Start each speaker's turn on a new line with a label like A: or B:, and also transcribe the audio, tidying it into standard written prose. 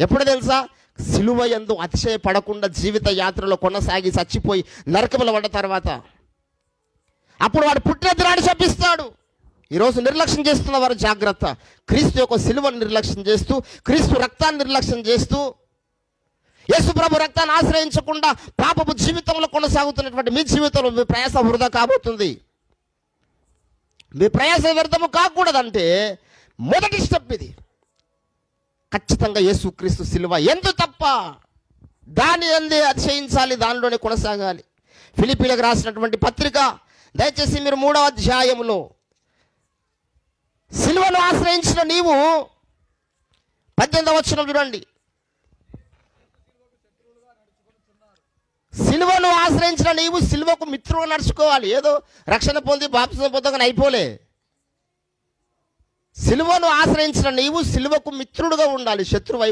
A: ఎప్పుడు తెలుసా? సిలువ యందు అతిశయపడకుండా జీవిత యాత్రలో కొనసాగి చచ్చిపోయి నరకములో పడ్డ తర్వాత అప్పుడు వాడు పుట్టిన దినాన్ని శపిస్తాడు. ఈరోజు నిర్లక్ష్యం చేస్తున్న వారు జాగ్రత్త. క్రీస్తు యొక్క సిలువను నిర్లక్ష్యం చేస్తూ, క్రీస్తు రక్తాన్ని నిర్లక్ష్యం చేస్తూ, యేసు ప్రభు రక్తాన్ని ఆశ్రయించకుండా పాపపు జీవితంలో కొనసాగుతున్నటువంటి మీ జీవితంలో మీ ప్రయాస వృధా కాబోతుంది. మీ ప్రయాస వ్యర్థము కాకూడదంటే మొదటి స్టెప్ ఇది. ఖచ్చితంగా యేసుక్రీస్తు సిలువ ఎందు తప్ప దాని అందే అతిశయించాలి, దానిలోనే కొనసాగాలి. ఫిలిప్పీలకు రాసినటువంటి పత్రిక దయచేసి మీరు 3వ అధ్యాయంలో సిలువను ఆశ్రయించిన నీవు 18వ వచనం చూడండి. సిలువను ఆశ్రయించిన నీవు సిలువకు మిత్రుడుగా నడుచుకోవాలి. ఏదో రక్షణ పొంది బాప్తిసం పొందగానే అయిపోలే. సిలువను ఆశ్రయించిన నీవు సిలువకు మిత్రుడుగా ఉండాలి, శత్రువైపు